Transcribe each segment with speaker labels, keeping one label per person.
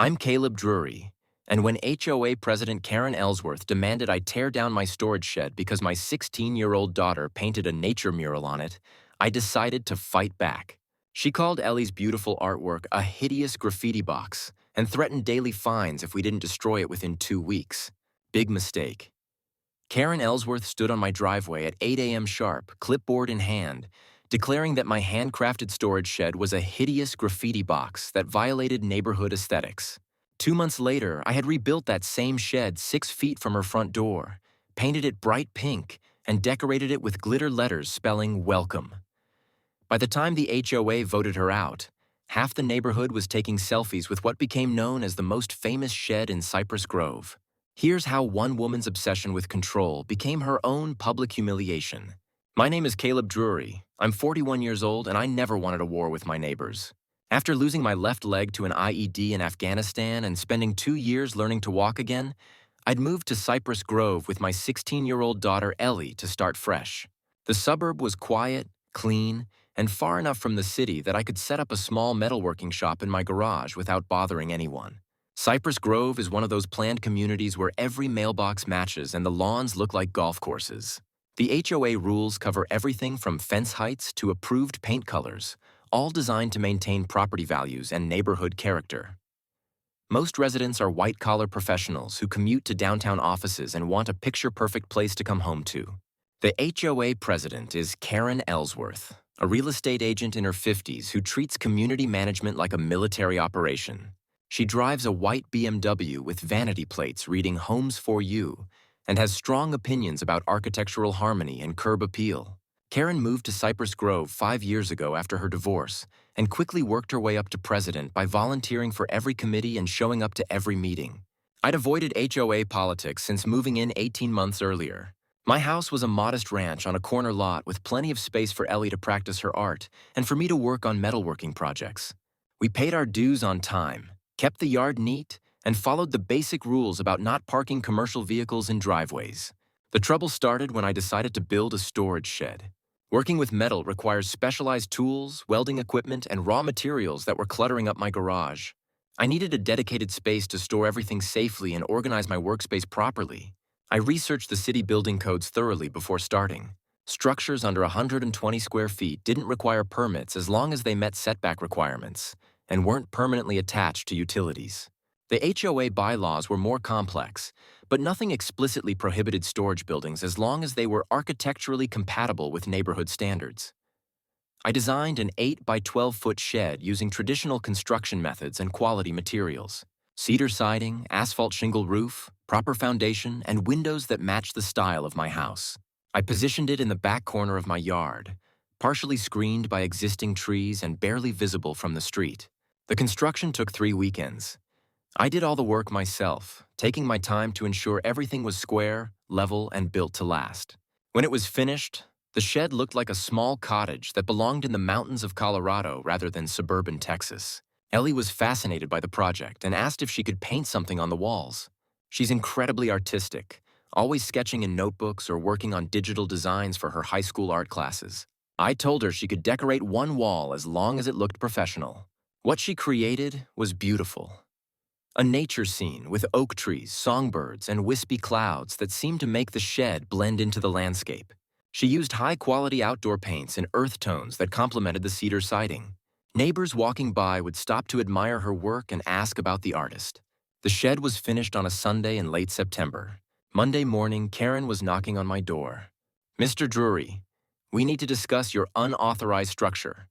Speaker 1: I'm Caleb Drury, and when HOA President Karen Ellsworth demanded I tear down my storage shed because my 16-year-old daughter painted a nature mural on it, I decided to fight back. She called Ellie's beautiful artwork a hideous graffiti box and threatened daily fines if we didn't destroy it within 2 weeks. Big mistake. Karen Ellsworth stood on my driveway at 8 a.m. sharp, clipboard in hand, declaring that my handcrafted storage shed was a hideous graffiti box that violated neighborhood aesthetics. 2 months later, I had rebuilt that same shed 6 feet from her front door, painted it bright pink, and decorated it with glitter letters spelling welcome. By the time the HOA voted her out, half the neighborhood was taking selfies with what became known as the most famous shed in Cypress Grove. Here's how one woman's obsession with control became her own public humiliation. My name is Caleb Drury. I'm 41 years old and I never wanted a war with my neighbors. After losing my left leg to an IED in Afghanistan and spending 2 years learning to walk again, I'd moved to Cypress Grove with my 16-year-old daughter Ellie to start fresh. The suburb was quiet, clean, and far enough from the city that I could set up a small metalworking shop in my garage without bothering anyone. Cypress Grove is one of those planned communities where every mailbox matches and the lawns look like golf courses. The HOA rules cover everything from fence heights to approved paint colors, all designed to maintain property values and neighborhood character. Most residents are white-collar professionals who commute to downtown offices and want a picture-perfect place to come home to. The HOA president is Karen Ellsworth, a real estate agent in her 50s who treats community management like a military operation. She drives a white BMW with vanity plates reading Homes for You and has strong opinions about architectural harmony and curb appeal. Karen moved to Cypress Grove 5 years ago after her divorce and quickly worked her way up to president by volunteering for every committee and showing up to every meeting. I'd avoided HOA politics since moving in 18 months earlier. My house was a modest ranch on a corner lot with plenty of space for Ellie to practice her art and for me to work on metalworking projects. We paid our dues on time, kept the yard neat, and followed the basic rules about not parking commercial vehicles in driveways. The trouble started when I decided to build a storage shed. Working with metal requires specialized tools, welding equipment, and raw materials that were cluttering up my garage. I needed a dedicated space to store everything safely and organize my workspace properly. I researched the city building codes thoroughly before starting. Structures under 120 square feet didn't require permits as long as they met setback requirements and weren't permanently attached to utilities. The HOA bylaws were more complex, but nothing explicitly prohibited storage buildings as long as they were architecturally compatible with neighborhood standards. I designed an 8 by 12-foot shed using traditional construction methods and quality materials. Cedar siding, asphalt shingle roof, proper foundation, and windows that match the style of my house. I positioned it in the back corner of my yard, partially screened by existing trees and barely visible from the street. The construction took 3 weekends. I did all the work myself, taking my time to ensure everything was square, level, and built to last. When it was finished, the shed looked like a small cottage that belonged in the mountains of Colorado rather than suburban Texas. Ellie was fascinated by the project and asked if she could paint something on the walls. She's incredibly artistic, always sketching in notebooks or working on digital designs for her high school art classes. I told her she could decorate one wall as long as it looked professional. What she created was beautiful. A nature scene with oak trees, songbirds, and wispy clouds that seemed to make the shed blend into the landscape. She used high-quality outdoor paints in earth tones that complemented the cedar siding. Neighbors walking by would stop to admire her work and ask about the artist. The shed was finished on a Sunday in late September. Monday morning, Karen was knocking on my door. "Mr. Drury, we need to discuss your unauthorized structure."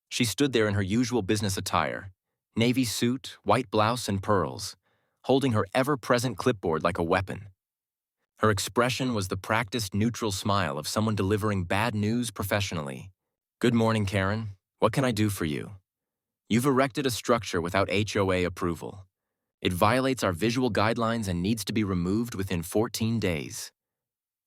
Speaker 1: She stood there in her usual business attire, navy suit, white blouse, and pearls, holding her ever-present clipboard like a weapon. Her expression was the practiced, neutral smile of someone delivering bad news professionally. "Good morning, Karen. What can I do for you? You've erected a structure without HOA approval. It violates our visual guidelines and needs to be removed within 14 days.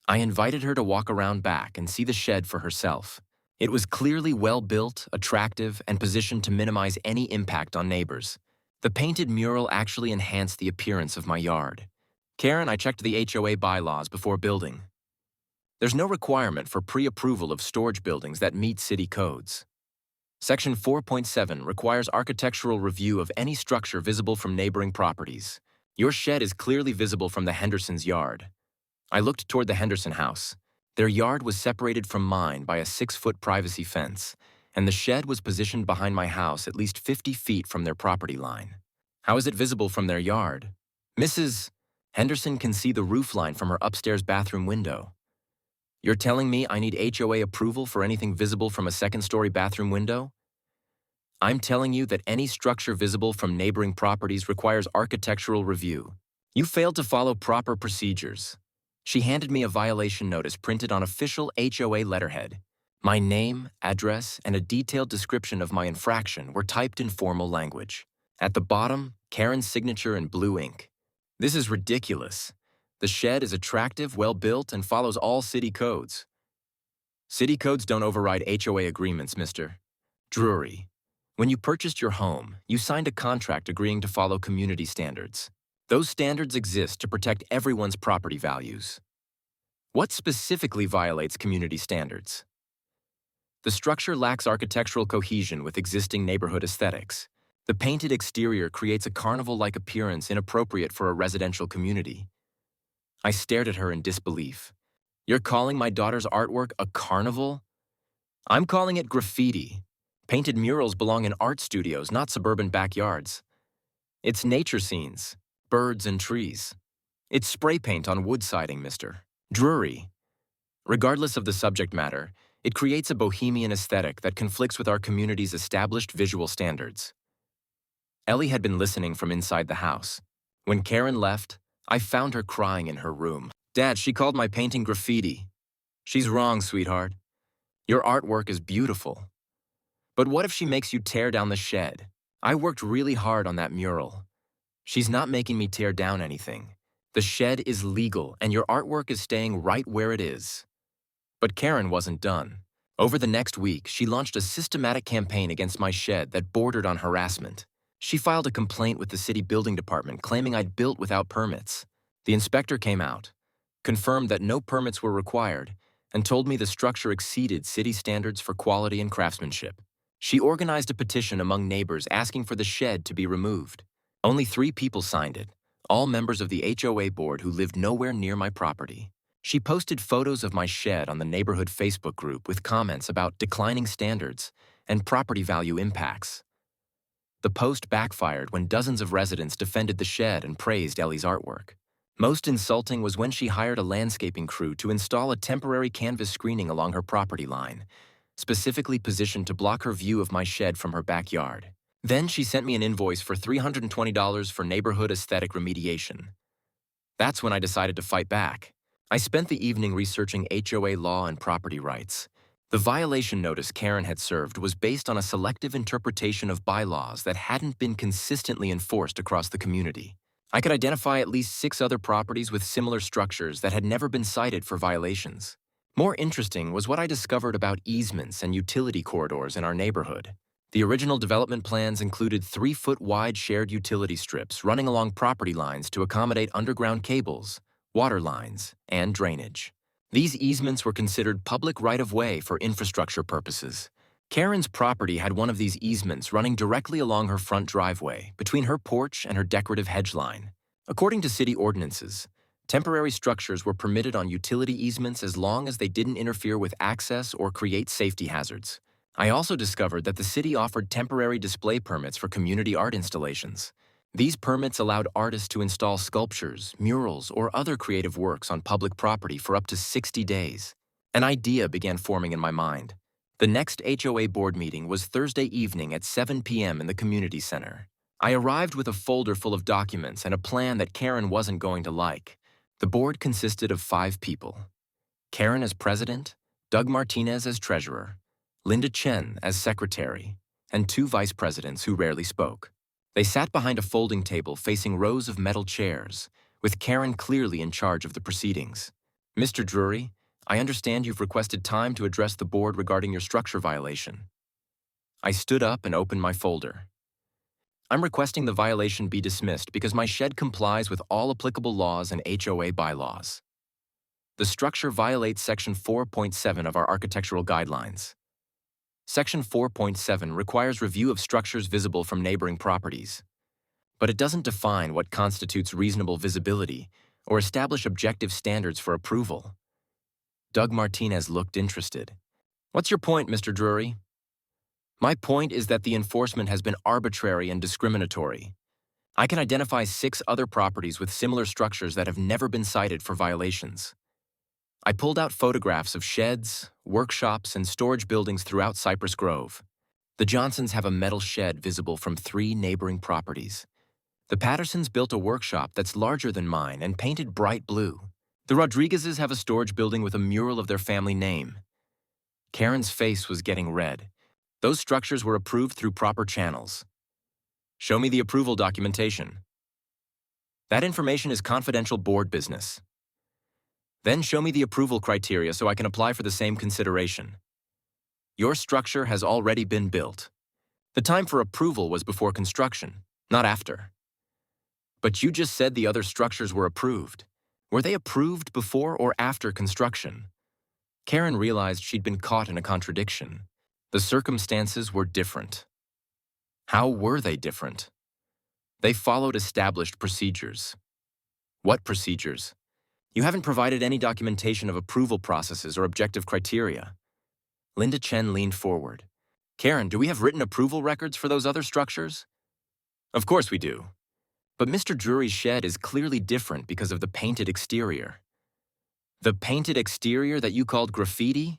Speaker 1: I invited her to walk around back and see the shed for herself. It was clearly well-built, attractive, and positioned to minimize any impact on neighbors. The painted mural actually enhanced the appearance of my yard. "Karen, I checked the HOA bylaws before building. There's no requirement for pre-approval of storage buildings that meet city codes. Section 4.7 requires architectural review of any structure visible from neighboring properties. Your shed is clearly visible from the Hendersons' yard. I looked toward the Henderson house. Their yard was separated from mine by a 6-foot privacy fence, and the shed was positioned behind my house at least 50 feet from their property line. How is it visible from their yard? Mrs. Henderson can see the roof line from her upstairs bathroom window. You're telling me I need HOA approval for anything visible from a second-story bathroom window? I'm telling you that any structure visible from neighboring properties requires architectural review. You failed to follow proper procedures. She handed me a violation notice printed on official HOA letterhead. My name, address, and a detailed description of my infraction were typed in formal language. At the bottom, Karen's signature in blue ink. This is ridiculous. The shed is attractive, well-built, and follows all city codes. City codes don't override HOA agreements, Mr. Drury. When you purchased your home, you signed a contract agreeing to follow community standards. Those standards exist to protect everyone's property values. What specifically violates community standards? The structure lacks architectural cohesion with existing neighborhood aesthetics. The painted exterior creates a carnival-like appearance inappropriate for a residential community. I stared at her in disbelief. You're calling my daughter's artwork a carnival? I'm calling it graffiti. Painted murals belong in art studios, not suburban backyards. It's nature scenes, birds and trees. It's spray paint on wood siding, Mr. Drury. Regardless of the subject matter, it creates a bohemian aesthetic that conflicts with our community's established visual standards. Ellie had been listening from inside the house. When Karen left, I found her crying in her room. Dad, she called my painting graffiti. She's wrong, sweetheart. Your artwork is beautiful. But what if she makes you tear down the shed? I worked really hard on that mural. She's not making me tear down anything. The shed is legal, and your artwork is staying right where it is. But Karen wasn't done. Over the next week, she launched a systematic campaign against my shed that bordered on harassment. She filed a complaint with the city building department claiming I'd built without permits. The inspector came out, confirmed that no permits were required, and told me the structure exceeded city standards for quality and craftsmanship. She organized a petition among neighbors asking for the shed to be removed. Only 3 people signed it, all members of the HOA board who lived nowhere near my property. She posted photos of my shed on the neighborhood Facebook group with comments about declining standards and property value impacts. The post backfired when dozens of residents defended the shed and praised Ellie's artwork. Most insulting was when she hired a landscaping crew to install a temporary canvas screening along her property line, specifically positioned to block her view of my shed from her backyard. Then she sent me an invoice for $320 for neighborhood aesthetic remediation. That's when I decided to fight back. I spent the evening researching HOA law and property rights. The violation notice Karen had served was based on a selective interpretation of bylaws that hadn't been consistently enforced across the community. I could identify at least 6 other properties with similar structures that had never been cited for violations. More interesting was what I discovered about easements and utility corridors in our neighborhood. The original development plans included 3-foot-wide shared utility strips running along property lines to accommodate underground cables, water lines, and drainage. These easements were considered public right-of-way for infrastructure purposes. Karen's property had one of these easements running directly along her front driveway, between her porch and her decorative hedge line. According to city ordinances, temporary structures were permitted on utility easements as long as they didn't interfere with access or create safety hazards. I also discovered that the city offered temporary display permits for community art installations. These permits allowed artists to install sculptures, murals, or other creative works on public property for up to 60 days. An idea began forming in my mind. The next HOA board meeting was Thursday evening at 7 p.m. in the community center. I arrived with a folder full of documents and a plan that Karen wasn't going to like. The board consisted of 5 people. Karen as president, Doug Martinez as treasurer, Linda Chen as secretary, and 2 vice presidents who rarely spoke. They sat behind a folding table facing rows of metal chairs, with Karen clearly in charge of the proceedings. Mr. Drury, I understand you've requested time to address the board regarding your structure violation. I stood up and opened my folder. I'm requesting the violation be dismissed because my shed complies with all applicable laws and HOA bylaws. The structure violates Section 4.7 of our architectural guidelines. Section 4.7 requires review of structures visible from neighboring properties, but it doesn't define what constitutes reasonable visibility or establish objective standards for approval. Doug Martinez looked interested. What's your point, Mr. Drury? My point is that the enforcement has been arbitrary and discriminatory. I can identify 6 other properties with similar structures that have never been cited for violations. I pulled out photographs of sheds, workshops, and storage buildings throughout Cypress Grove. The Johnsons have a metal shed visible from 3 neighboring properties. The Pattersons built a workshop that's larger than mine and painted bright blue. The Rodriguezes have a storage building with a mural of their family name. Karen's face was getting red. Those structures were approved through proper channels. Show me the approval documentation. That information is confidential board business. Then show me the approval criteria so I can apply for the same consideration. Your structure has already been built. The time for approval was before construction, not after. But you just said the other structures were approved. Were they approved before or after construction? Karen realized she'd been caught in a contradiction. The circumstances were different. How were they different? They followed established procedures. What procedures? You haven't provided any documentation of approval processes or objective criteria. Linda Chen leaned forward. Karen, do we have written approval records for those other structures? Of course we do. But Mr. Drury's shed is clearly different because of the painted exterior. The painted exterior that you called graffiti?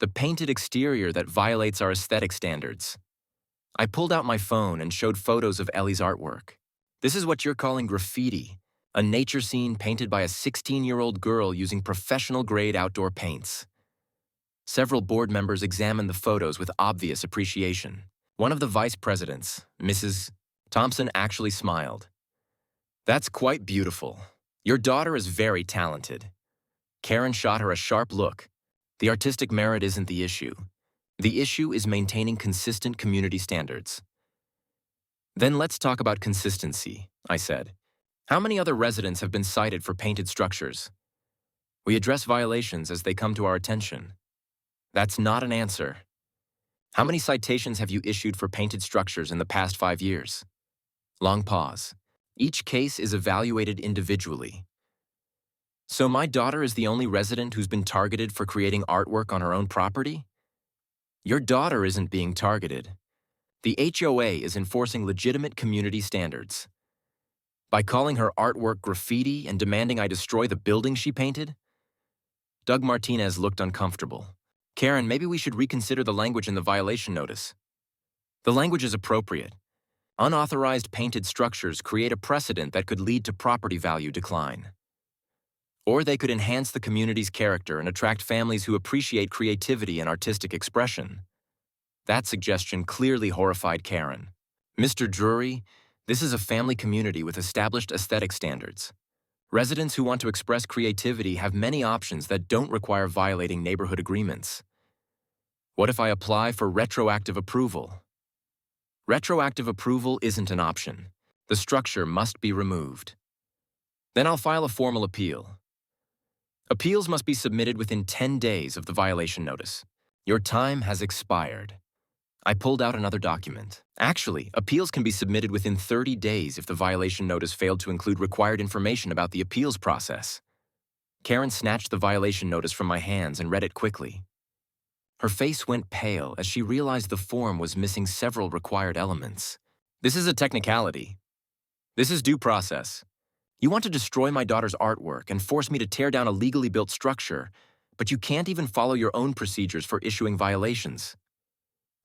Speaker 1: The painted exterior that violates our aesthetic standards. I pulled out my phone and showed photos of Ellie's artwork. This is what you're calling graffiti, a nature scene painted by a 16-year-old girl using professional-grade outdoor paints. Several board members examined the photos with obvious appreciation. One of the vice presidents, Mrs. Thompson, actually smiled. That's quite beautiful. Your daughter is very talented. Karen shot her a sharp look. The artistic merit isn't the issue. The issue is maintaining consistent community standards. Then let's talk about consistency, I said. How many other residents have been cited for painted structures? We address violations as they come to our attention. That's not an answer. How many citations have you issued for painted structures in the past 5 years? Long pause. Each case is evaluated individually. So my daughter is the only resident who's been targeted for creating artwork on her own property? Your daughter isn't being targeted. The HOA is enforcing legitimate community standards. By calling her artwork graffiti and demanding I destroy the building she painted? Doug Martinez looked uncomfortable. Karen, maybe we should reconsider the language in the violation notice. The language is appropriate. Unauthorized painted structures create a precedent that could lead to property value decline. Or they could enhance the community's character and attract families who appreciate creativity and artistic expression. That suggestion clearly horrified Karen. Mr. Drury, this is a family community with established aesthetic standards. Residents who want to express creativity have many options that don't require violating neighborhood agreements. What if I apply for retroactive approval? Retroactive approval isn't an option. The structure must be removed. Then I'll file a formal appeal. Appeals must be submitted within 10 days of the violation notice. Your time has expired. I pulled out another document. Actually, appeals can be submitted within 30 days if the violation notice failed to include required information about the appeals process. Karen snatched the violation notice from my hands and read it quickly. Her face went pale as she realized the form was missing several required elements. This is a technicality. This is due process. You want to destroy my daughter's artwork and force me to tear down a legally built structure, but you can't even follow your own procedures for issuing violations.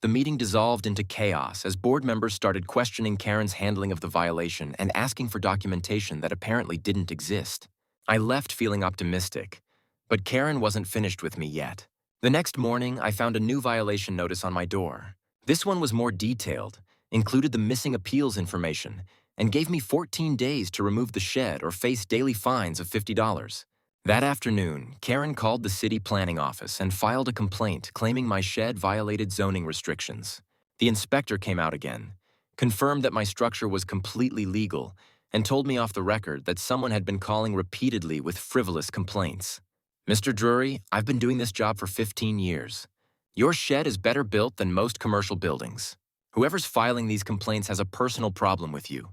Speaker 1: The meeting dissolved into chaos as board members started questioning Karen's handling of the violation and asking for documentation that apparently didn't exist. I left feeling optimistic, but Karen wasn't finished with me yet. The next morning, I found a new violation notice on my door. This one was more detailed, included the missing appeals information, and gave me 14 days to remove the shed or face daily fines of $50. That afternoon, Karen called the city planning office and filed a complaint claiming my shed violated zoning restrictions. The inspector came out again, confirmed that my structure was completely legal, and told me off the record that someone had been calling repeatedly with frivolous complaints. Mr. Drury, I've been doing this job for 15 years. Your shed is better built than most commercial buildings. Whoever's filing these complaints has a personal problem with you.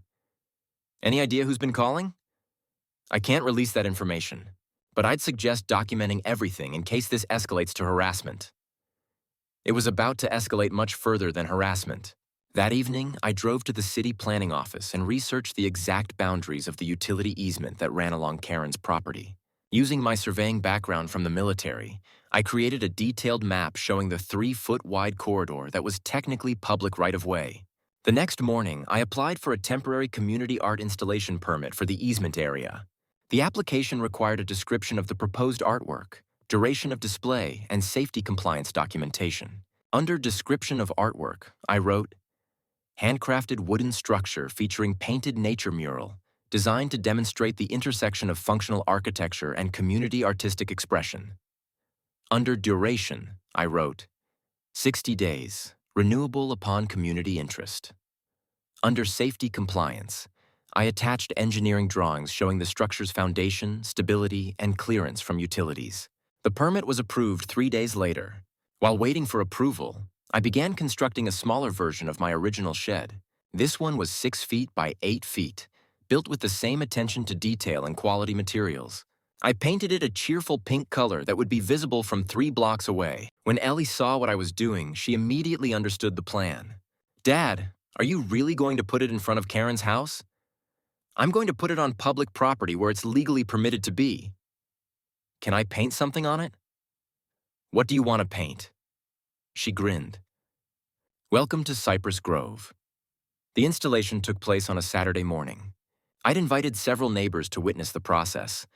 Speaker 1: Any idea who's been calling? I can't release that information, but I'd suggest documenting everything in case this escalates to harassment. It was about to escalate much further than harassment. That evening, I drove to the city planning office and researched the exact boundaries of the utility easement that ran along Karen's property. Using my surveying background from the military, I created a detailed map showing the 3-foot-wide corridor that was technically public right-of-way. The next morning, I applied for a temporary community art installation permit for the easement area. The application required a description of the proposed artwork, duration of display, and safety compliance documentation. Under description of artwork, I wrote, handcrafted wooden structure featuring painted nature mural, designed to demonstrate the intersection of functional architecture and community artistic expression. Under duration, I wrote, 60 days, renewable upon community interest. Under safety compliance, I attached engineering drawings showing the structure's foundation, stability, and clearance from utilities. The permit was approved 3 days later. While waiting for approval, I began constructing a smaller version of my original shed. This one was 6 feet by 8 feet, built with the same attention to detail and quality materials. I painted it a cheerful pink color that would be visible from 3 blocks away. When Ellie saw what I was doing, she immediately understood the plan. Dad, are you really going to put it in front of Karen's house? I'm going to put it on public property where it's legally permitted to be. Can I paint something on it? What do you want to paint? She grinned. Welcome to Cypress Grove. The installation took place on a Saturday morning. I'd invited several neighbors to witness the process,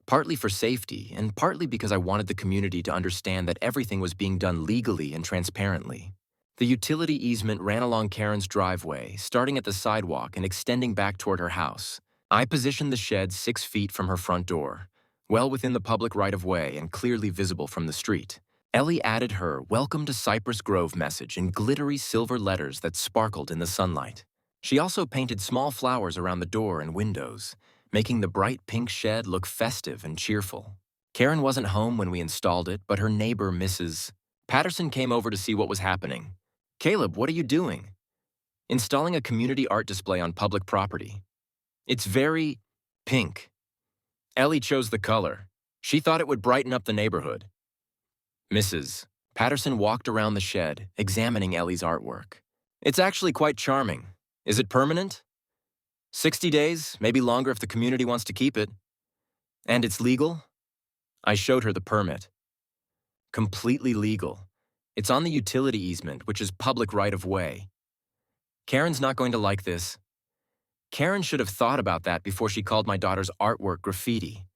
Speaker 1: partly for safety and partly because I wanted the community to understand that everything was being done legally and transparently. The utility easement ran along Karen's driveway, starting at the sidewalk and extending back toward her house. I positioned the shed 6 feet from her front door, well within the public right-of-way and clearly visible from the street. Ellie added her "Welcome to Cypress Grove" message in glittery silver letters that sparkled in the sunlight. She also painted small flowers around the door and windows, making the bright pink shed look festive and cheerful. Karen wasn't home when we installed it, but her neighbor, Mrs. Patterson, came over to see what was happening. Caleb, what are you doing? Installing a community art display on public property. It's very pink. Ellie chose the color. She thought it would brighten up the neighborhood. Mrs. Patterson walked around the shed, examining Ellie's artwork. It's actually quite charming. Is it permanent? 60 days, maybe longer if the community wants to keep it. And it's legal? I showed her the permit. Completely legal. It's on the utility easement, which is public right-of-way. Karen's not going to like this. Karen should have thought about that before she called my daughter's artwork graffiti.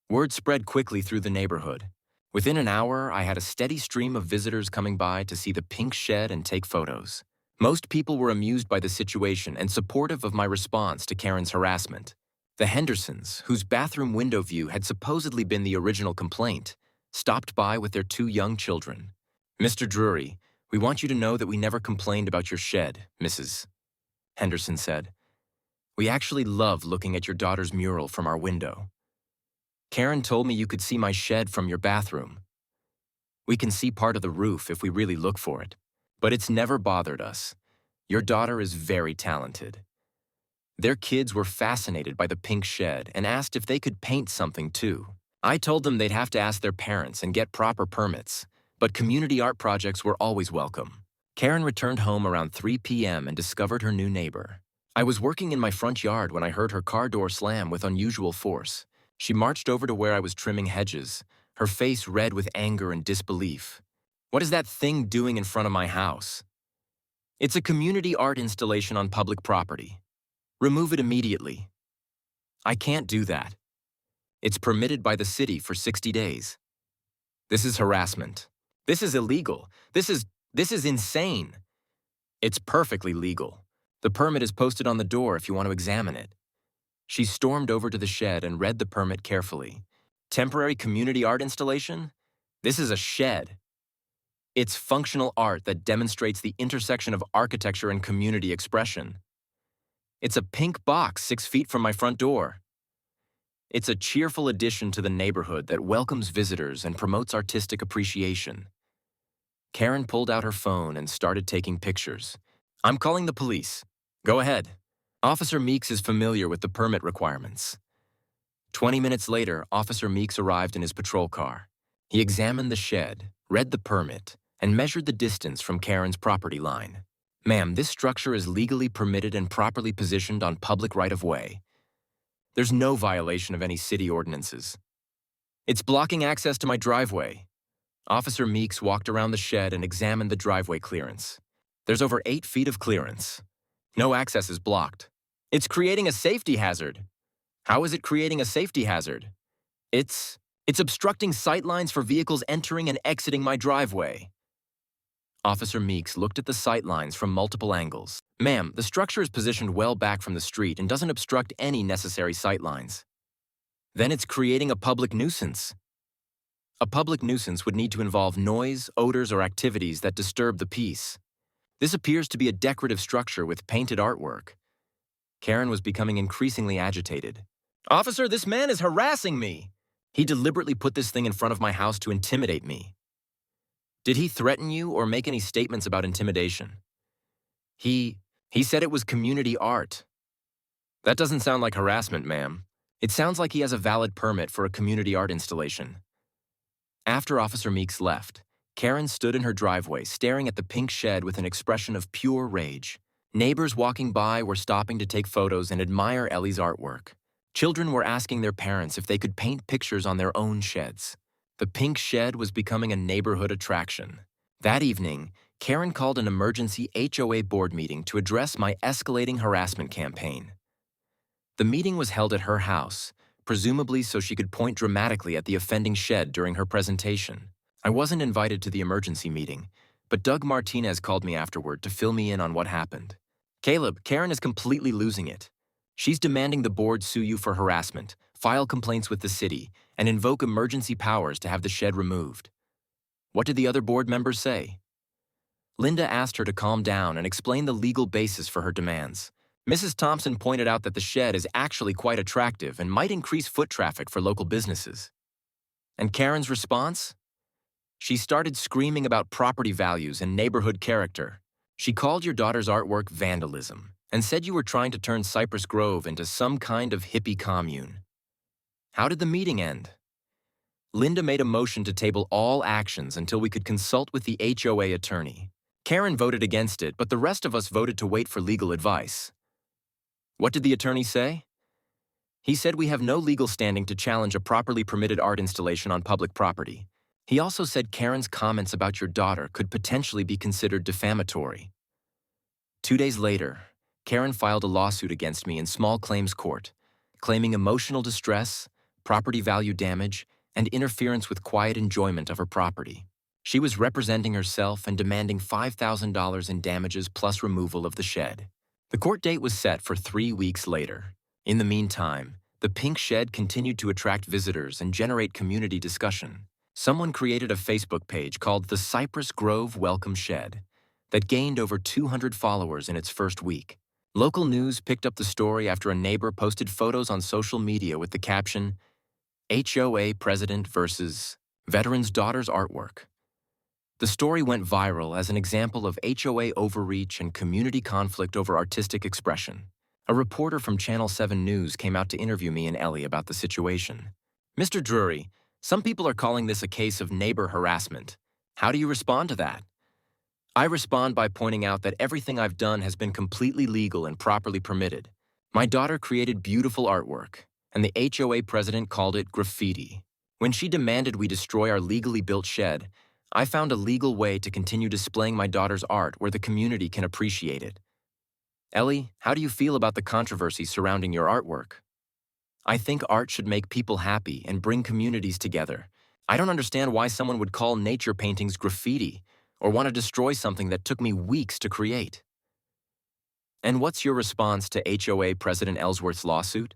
Speaker 1: Word spread quickly through the neighborhood. Within an hour, I had a steady stream of visitors coming by to see the pink shed and take photos. Most people were amused by the situation and supportive of my response to Karen's harassment. The Hendersons, whose bathroom window view had supposedly been the original complaint, stopped by with their 2 young children. Mr. Drury, we want you to know that we never complained about your shed, Mrs. Henderson said. We actually love looking at your daughter's mural from our window. Karen told me you could see my shed from your bathroom. We can see part of the roof if we really look for it, but it's never bothered us. Your daughter is very talented. Their kids were fascinated by the pink shed and asked if they could paint something too. I told them they'd have to ask their parents and get proper permits, but community art projects were always welcome. Karen returned home around 3 p.m. and discovered her new neighbor. I was working in my front yard when I heard her car door slam with unusual force. She marched over to where I was trimming hedges, her face red with anger and disbelief. What is that thing doing in front of my house? It's a community art installation on public property. Remove it immediately. I can't do that. It's permitted by the city for 60 days. This is harassment. This is illegal. This is insane. It's perfectly legal. The permit is posted on the door if you want to examine it. She stormed over to the shed and read the permit carefully. Temporary community art installation? This is a shed. It's functional art that demonstrates the intersection of architecture and community expression. It's a pink box 6 feet from my front door. It's a cheerful addition to the neighborhood that welcomes visitors and promotes artistic appreciation. Karen pulled out her phone and started taking pictures. "I'm calling the police." "Go ahead." Officer Meeks is familiar with the permit requirements. 20 minutes later, Officer Meeks arrived in his patrol car. He examined the shed, read the permit, and measured the distance from Karen's property line. "Ma'am, this structure is legally permitted and properly positioned on public right-of-way. There's no violation of any city ordinances. It's blocking access to my driveway." Officer Meeks walked around the shed and examined the driveway clearance. "There's over 8 feet of clearance. No access is blocked. It's creating a safety hazard." "How is it creating a safety hazard?" It's obstructing sightlines for vehicles entering and exiting my driveway." Officer Meeks looked at the sightlines from multiple angles. "Ma'am, the structure is positioned well back from the street and doesn't obstruct any necessary sightlines." "Then it's creating a public nuisance." "A public nuisance would need to involve noise, odors, or activities that disturb the peace. This appears to be a decorative structure with painted artwork." Karen was becoming increasingly agitated. "Officer, this man is harassing me. He deliberately put this thing in front of my house to intimidate me." "Did he threaten you or make any statements about intimidation?" He said it was community art." "That doesn't sound like harassment, ma'am. It sounds like he has a valid permit for a community art installation." After Officer Meeks left, Karen stood in her driveway staring at the pink shed with an expression of pure rage. Neighbors walking by were stopping to take photos and admire Ellie's artwork. Children were asking their parents if they could paint pictures on their own sheds. The pink shed was becoming a neighborhood attraction. That evening, Karen called an emergency HOA board meeting to address my escalating harassment campaign. The meeting was held at her house, presumably so she could point dramatically at the offending shed during her presentation. I wasn't invited to the emergency meeting, but Doug Martinez called me afterward to fill me in on what happened. "Caleb, Karen is completely losing it. She's demanding the board sue you for harassment, file complaints with the city, and invoke emergency powers to have the shed removed." "What did the other board members say?" Linda asked her to calm down and explain the legal basis for her demands. Mrs. Thompson pointed out that the shed is actually quite attractive and might increase foot traffic for local businesses. And Karen's response? She started screaming about property values and neighborhood character. She called your daughter's artwork vandalism and said you were trying to turn Cypress Grove into some kind of hippie commune. How did the meeting end? Linda made a motion to table all actions until we could consult with the HOA attorney. Karen voted against it, but the rest of us voted to wait for legal advice. What did the attorney say? He said we have no legal standing to challenge a properly permitted art installation on public property. He also said Karen's comments about your daughter could potentially be considered defamatory. 2 days later, Karen filed a lawsuit against me in small claims court, claiming emotional distress, property value damage, and interference with quiet enjoyment of her property. She was representing herself and demanding $5,000 in damages plus removal of the shed. The court date was set for 3 weeks later. In the meantime, the pink shed continued to attract visitors and generate community discussion. Someone created a Facebook page called the Cypress Grove Welcome Shed that gained over 200 followers in its first week. Local news picked up the story after a neighbor posted photos on social media with the caption, HOA President versus Veteran's Daughter's Artwork. The story went viral as an example of HOA overreach and community conflict over artistic expression. A reporter from Channel 7 News came out to interview me and Ellie about the situation. "Mr. Drury, some people are calling this a case of neighbor harassment. How do you respond to that?" I respond by pointing out that everything I've done has been completely legal and properly permitted. My daughter created beautiful artwork, and the HOA president called it graffiti. When she demanded we destroy our legally built shed, I found a legal way to continue displaying my daughter's art where the community can appreciate it. Ellie, how do you feel about the controversy surrounding your artwork? I think art should make people happy and bring communities together. I don't understand why someone would call nature paintings graffiti or want to destroy something that took me weeks to create. And what's your response to HOA President Ellsworth's lawsuit?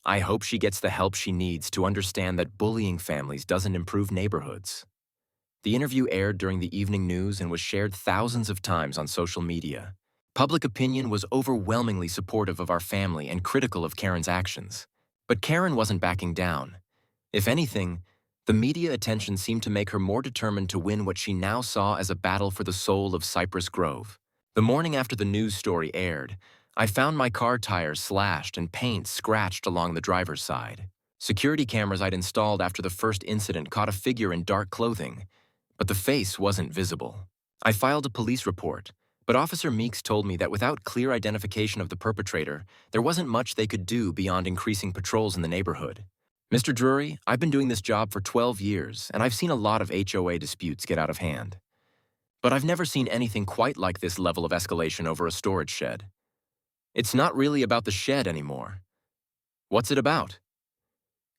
Speaker 1: I hope she gets the help she needs to understand that bullying families doesn't improve neighborhoods. The interview aired during the evening news and was shared thousands of times on social media. Public opinion was overwhelmingly supportive of our family and critical of Karen's actions. But Karen wasn't backing down. If anything, The media attention seemed to make her more determined to win what she now saw as a battle for the soul of Cypress Grove. The morning after the news story aired, I found my car tires slashed and paint scratched along the driver's side. Security cameras I'd installed after the first incident caught a figure in dark clothing, but the face wasn't visible. I filed a police report, but Officer Meeks told me that without clear identification of the perpetrator, there wasn't much they could do beyond increasing patrols in the neighborhood. Mr. Drury, I've been doing this job for 12 years, and I've seen a lot of HOA disputes get out of hand. But I've never seen anything quite like this level of escalation over a storage shed. It's not really about the shed anymore. What's it about?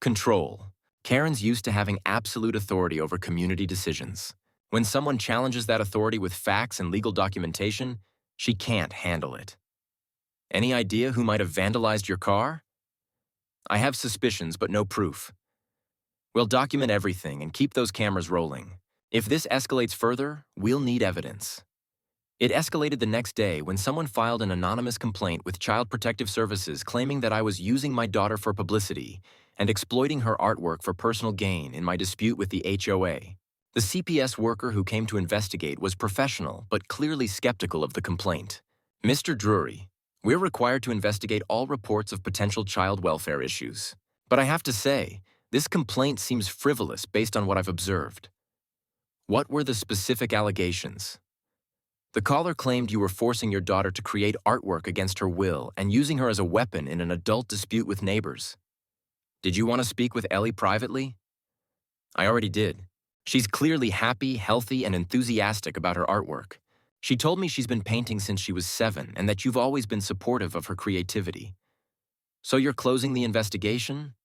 Speaker 1: Control. Karen's used to having absolute authority over community decisions. When someone challenges that authority with facts and legal documentation, she can't handle it. Any idea who might have vandalized your car? I have suspicions, but no proof. We'll document everything and keep those cameras rolling. If this escalates further, we'll need evidence. It escalated the next day when someone filed an anonymous complaint with Child Protective Services claiming that I was using my daughter for publicity and exploiting her artwork for personal gain in my dispute with the HOA. The CPS worker who came to investigate was professional but clearly skeptical of the complaint. Mr. Drury, we're required to investigate all reports of potential child welfare issues. But I have to say, this complaint seems frivolous based on what I've observed. What were the specific allegations? The caller claimed you were forcing your daughter to create artwork against her will and using her as a weapon in an adult dispute with neighbors. Did you want to speak with Ellie privately? I already did. She's clearly happy, healthy, and enthusiastic about her artwork. She told me she's been painting since she was 7 and that you've always been supportive of her creativity. So you're closing the investigation?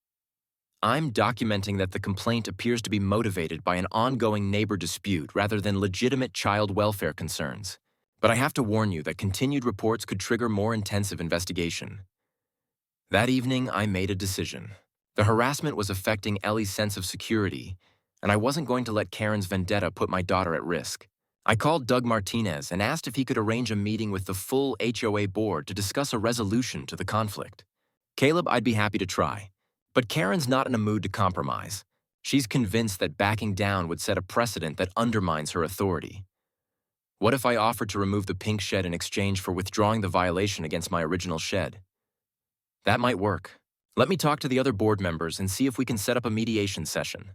Speaker 1: I'm documenting that the complaint appears to be motivated by an ongoing neighbor dispute rather than legitimate child welfare concerns. But I have to warn you that continued reports could trigger more intensive investigation. That evening, I made a decision. The harassment was affecting Ellie's sense of security, and I wasn't going to let Karen's vendetta put my daughter at risk. I called Doug Martinez and asked if he could arrange a meeting with the full HOA board to discuss a resolution to the conflict. Caleb, I'd be happy to try. But Karen's not in a mood to compromise. She's convinced that backing down would set a precedent that undermines her authority. What if I offered to remove the pink shed in exchange for withdrawing the violation against my original shed? That might work. Let me talk to the other board members and see if we can set up a mediation session.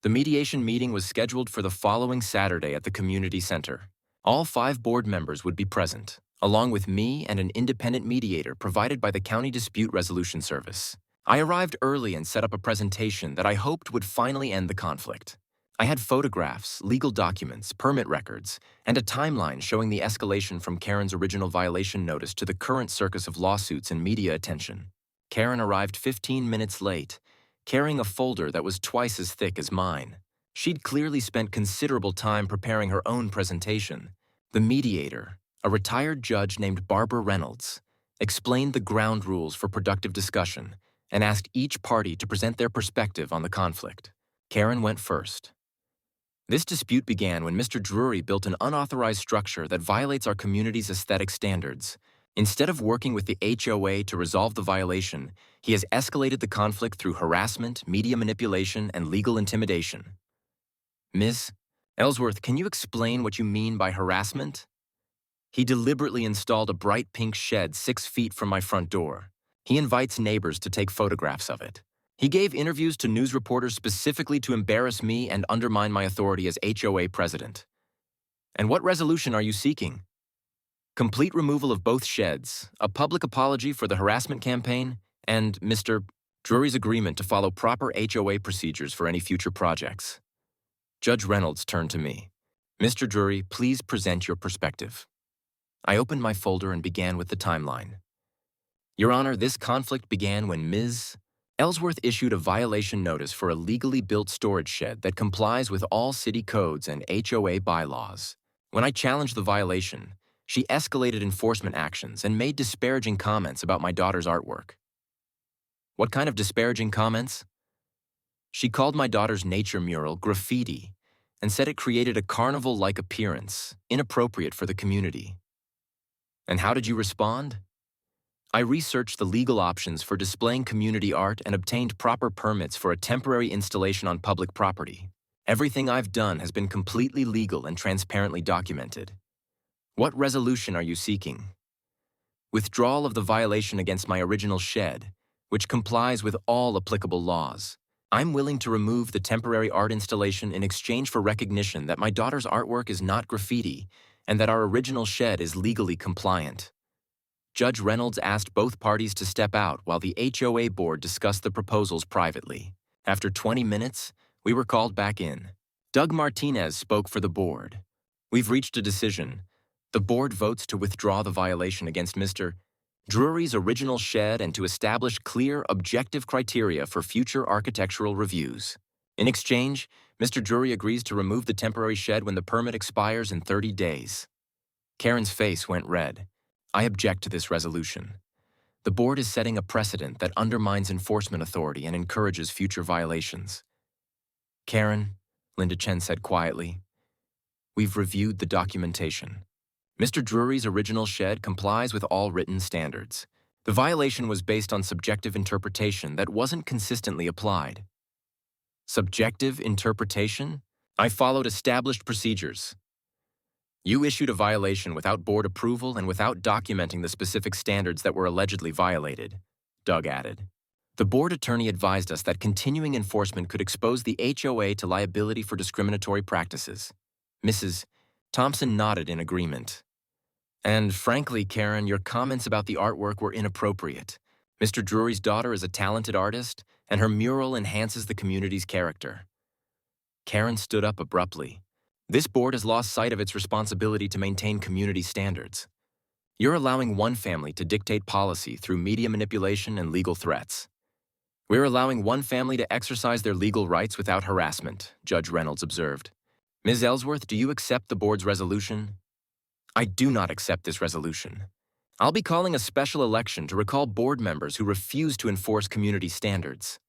Speaker 1: The mediation meeting was scheduled for the following Saturday at the community center. All 5 board members would be present, along with me and an independent mediator provided by the County Dispute Resolution Service. I arrived early and set up a presentation that I hoped would finally end the conflict. I had photographs, legal documents, permit records, and a timeline showing the escalation from Karen's original violation notice to the current circus of lawsuits and media attention. Karen arrived 15 minutes late, carrying a folder that was twice as thick as mine. She'd clearly spent considerable time preparing her own presentation. The mediator, a retired judge named Barbara Reynolds, explained the ground rules for productive discussion and asked each party to present their perspective on the conflict. Karen went first. This dispute began when Mr. Drury built an unauthorized structure that violates our community's aesthetic standards. Instead of working with the HOA to resolve the violation, he has escalated the conflict through harassment, media manipulation, and legal intimidation. Ms. Ellsworth, can you explain what you mean by harassment? He deliberately installed a bright pink shed 6 feet from my front door. He invites neighbors to take photographs of it. He gave interviews to news reporters specifically to embarrass me and undermine my authority as HOA president. And what resolution are you seeking? Complete removal of both sheds, a public apology for the harassment campaign, and Mr. Drury's agreement to follow proper HOA procedures for any future projects. Judge Reynolds turned to me. Mr. Drury, please present your perspective. I opened my folder and began with the timeline. Your Honor, this conflict began when Ms. Ellsworth issued a violation notice for a legally built storage shed that complies with all city codes and HOA bylaws. When I challenged the violation, she escalated enforcement actions and made disparaging comments about my daughter's artwork. What kind of disparaging comments? She called my daughter's nature mural graffiti and said it created a carnival-like appearance, inappropriate for the community. And how did you respond? I researched the legal options for displaying community art and obtained proper permits for a temporary installation on public property. Everything I've done has been completely legal and transparently documented. What resolution are you seeking? Withdrawal of the violation against my original shed, which complies with all applicable laws. I'm willing to remove the temporary art installation in exchange for recognition that my daughter's artwork is not graffiti and that our original shed is legally compliant. Judge Reynolds asked both parties to step out while the HOA board discussed the proposals privately. After 20 minutes, we were called back in. Doug Martinez spoke for the board. We've reached a decision. The board votes to withdraw the violation against Mr. Drury's original shed and to establish clear, objective criteria for future architectural reviews. In exchange, Mr. Drury agrees to remove the temporary shed when the permit expires in 30 days. Karen's face went red. I object to this resolution. The board is setting a precedent that undermines enforcement authority and encourages future violations. Karen, Linda Chen said quietly, we've reviewed the documentation. Mr. Drury's original shed complies with all written standards. The violation was based on subjective interpretation that wasn't consistently applied. Subjective interpretation? I followed established procedures. You issued a violation without board approval and without documenting the specific standards that were allegedly violated, Doug added. The board attorney advised us that continuing enforcement could expose the HOA to liability for discriminatory practices. Mrs. Thompson nodded in agreement. And frankly, Karen, your comments about the artwork were inappropriate. Mr. Drury's daughter is a talented artist, and her mural enhances the community's character. Karen stood up abruptly. This board has lost sight of its responsibility to maintain community standards. You're allowing one family to dictate policy through media manipulation and legal threats. We're allowing one family to exercise their legal rights without harassment, Judge Reynolds observed. Ms. Ellsworth, do you accept the board's resolution? I do not accept this resolution. I'll be calling a special election to recall board members who refuse to enforce community standards.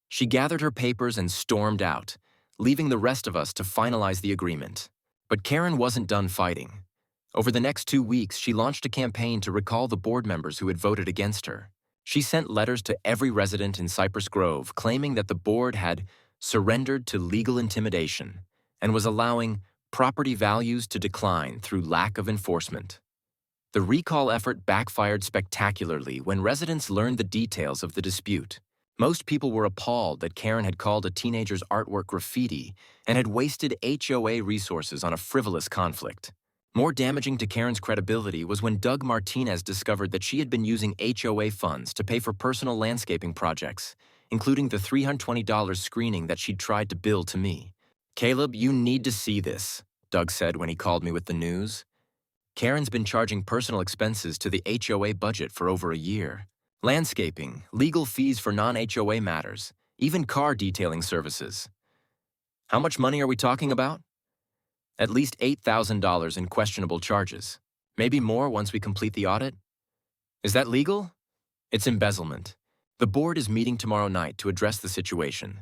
Speaker 1: She gathered her papers and stormed out, leaving the rest of us to finalize the agreement. But Karen wasn't done fighting. Over the next 2 weeks, she launched a campaign to recall the board members who had voted against her. She sent letters to every resident in Cypress Grove claiming that the board had surrendered to legal intimidation and was allowing property values to decline through lack of enforcement. The recall effort backfired spectacularly when residents learned the details of the dispute. Most people were appalled that Karen had called a teenager's artwork graffiti and had wasted HOA resources on a frivolous conflict. More damaging to Karen's credibility was when Doug Martinez discovered that she had been using HOA funds to pay for personal landscaping projects, including the $320 screening that she'd tried to bill to me. Caleb, you need to see this, Doug said when he called me with the news. Karen's been charging personal expenses to the HOA budget for over a year. Landscaping, legal fees for non-HOA matters, even car detailing services. How much money are we talking about? At least $8,000 in questionable charges. Maybe more once we complete the audit. Is that legal? It's embezzlement. The board is meeting tomorrow night to address the situation.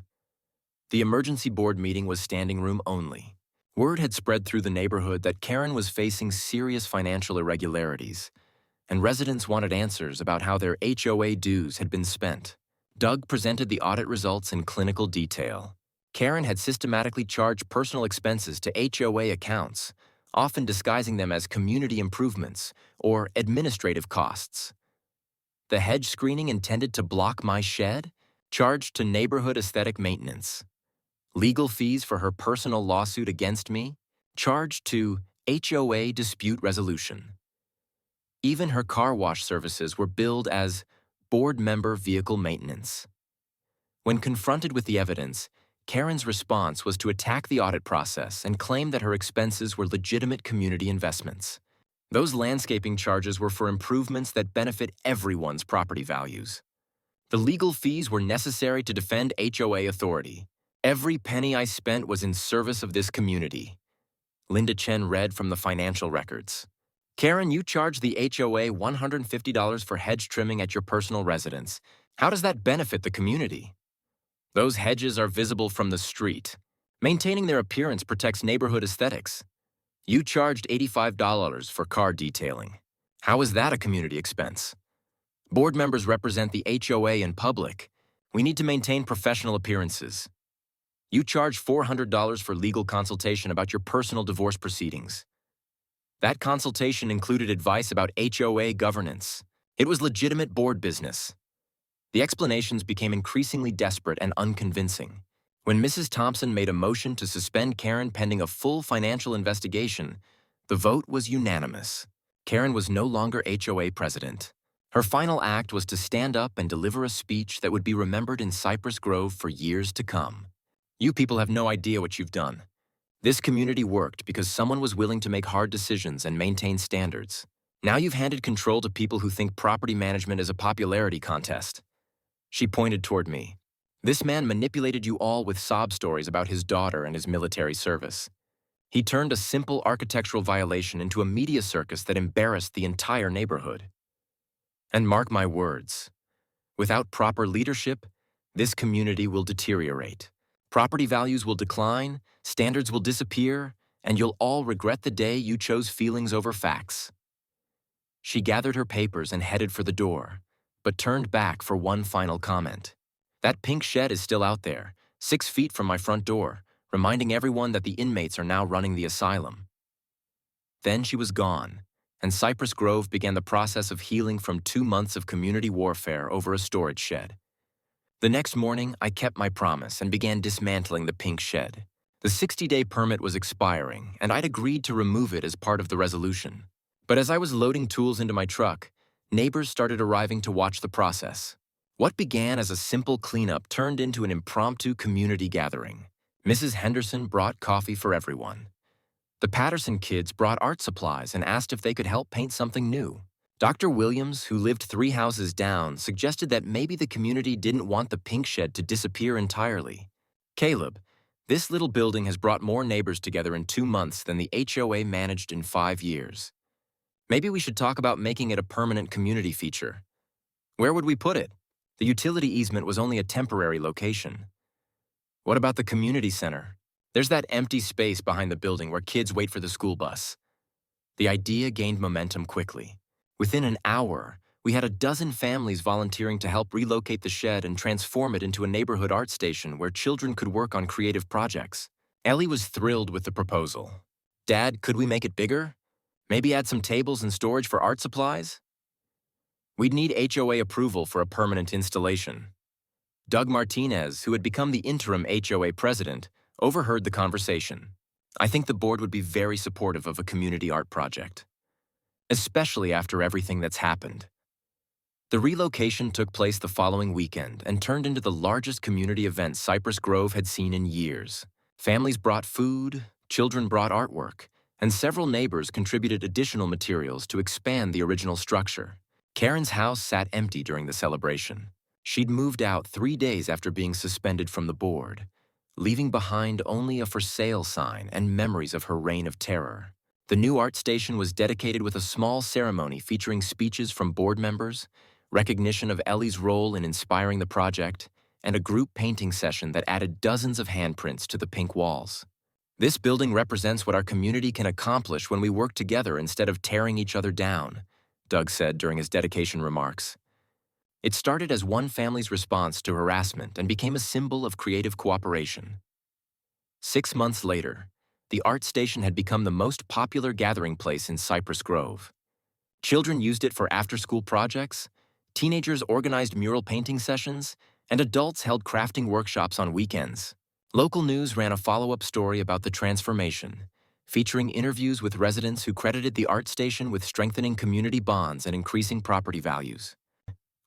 Speaker 1: The emergency board meeting was standing room only. Word had spread through the neighborhood that Karen was facing serious financial irregularities, and residents wanted answers about how their HOA dues had been spent. Doug presented the audit results in clinical detail. Karen had systematically charged personal expenses to HOA accounts, often disguising them as community improvements or administrative costs. The hedge screening intended to block my shed, charged to neighborhood aesthetic maintenance. Legal fees for her personal lawsuit against me, charged to HOA dispute resolution. Even her car wash services were billed as board member vehicle maintenance. When confronted with the evidence, Karen's response was to attack the audit process and claim that her expenses were legitimate community investments. Those landscaping charges were for improvements that benefit everyone's property values. The legal fees were necessary to defend HOA authority. Every penny I spent was in service of this community. Linda Chen read from the financial records. Karen, you charged the HOA $150 for hedge trimming at your personal residence. How does that benefit the community? Those hedges are visible from the street. Maintaining their appearance protects neighborhood aesthetics. You charged $85 for car detailing. How is that a community expense? Board members represent the HOA in public. We need to maintain professional appearances. You charge $400 for legal consultation about your personal divorce proceedings. That consultation included advice about HOA governance. It was legitimate board business. The explanations became increasingly desperate and unconvincing. When Mrs. Thompson made a motion to suspend Karen pending a full financial investigation, the vote was unanimous. Karen was no longer HOA president. Her final act was to stand up and deliver a speech that would be remembered in Cypress Grove for years to come. You people have no idea what you've done. This community worked because someone was willing to make hard decisions and maintain standards. Now you've handed control to people who think property management is a popularity contest. She pointed toward me. This man manipulated you all with sob stories about his daughter and his military service. He turned a simple architectural violation into a media circus that embarrassed the entire neighborhood. And mark my words, without proper leadership, this community will deteriorate. Property values will decline, standards will disappear, and you'll all regret the day you chose feelings over facts. She gathered her papers and headed for the door, but turned back for one final comment. That pink shed is still out there, 6 feet from my front door, reminding everyone that the inmates are now running the asylum. Then she was gone, and Cypress Grove began the process of healing from 2 months of community warfare over a storage shed. The next morning, I kept my promise and began dismantling the pink shed. The 60-day permit was expiring, and I'd agreed to remove it as part of the resolution. But as I was loading tools into my truck, neighbors started arriving to watch the process. What began as a simple cleanup turned into an impromptu community gathering. Mrs. Henderson brought coffee for everyone. The Patterson kids brought art supplies and asked if they could help paint something new. Dr. Williams, who lived 3 houses down, suggested that maybe the community didn't want the pink shed to disappear entirely. Caleb, this little building has brought more neighbors together in 2 months than the HOA managed in 5 years. Maybe we should talk about making it a permanent community feature. Where would we put it? The utility easement was only a temporary location. What about the community center? There's that empty space behind the building where kids wait for the school bus. The idea gained momentum quickly. Within an hour, we had a dozen families volunteering to help relocate the shed and transform it into a neighborhood art station where children could work on creative projects. Ellie was thrilled with the proposal. Dad, could we make it bigger? Maybe add some tables and storage for art supplies? We'd need HOA approval for a permanent installation. Doug Martinez, who had become the interim HOA president, overheard the conversation. I think the board would be very supportive of a community art project, especially after everything that's happened. The relocation took place the following weekend and turned into the largest community event Cypress Grove had seen in years. Families brought food, children brought artwork, and several neighbors contributed additional materials to expand the original structure. Karen's house sat empty during the celebration. She'd moved out 3 days after being suspended from the board, leaving behind only a for sale sign and memories of her reign of terror. The new art station was dedicated with a small ceremony featuring speeches from board members, recognition of Ellie's role in inspiring the project, and a group painting session that added dozens of handprints to the pink walls. This building represents what our community can accomplish when we work together instead of tearing each other down, Doug said during his dedication remarks. It started as one family's response to harassment and became a symbol of creative cooperation. 6 months later, the art station had become the most popular gathering place in Cypress Grove. Children used it for after-school projects, teenagers organized mural painting sessions, and adults held crafting workshops on weekends. Local news ran a follow-up story about the transformation, featuring interviews with residents who credited the art station with strengthening community bonds and increasing property values.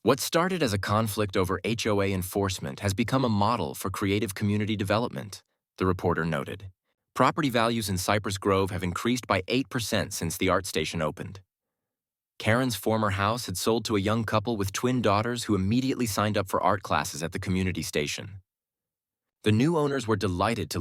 Speaker 1: What started as a conflict over HOA enforcement has become a model for creative community development, the reporter noted. Property values in Cypress Grove have increased by 8% since the art station opened. Karen's former house had sold to a young couple with twin daughters who immediately signed up for art classes at the community station. The new owners were delighted to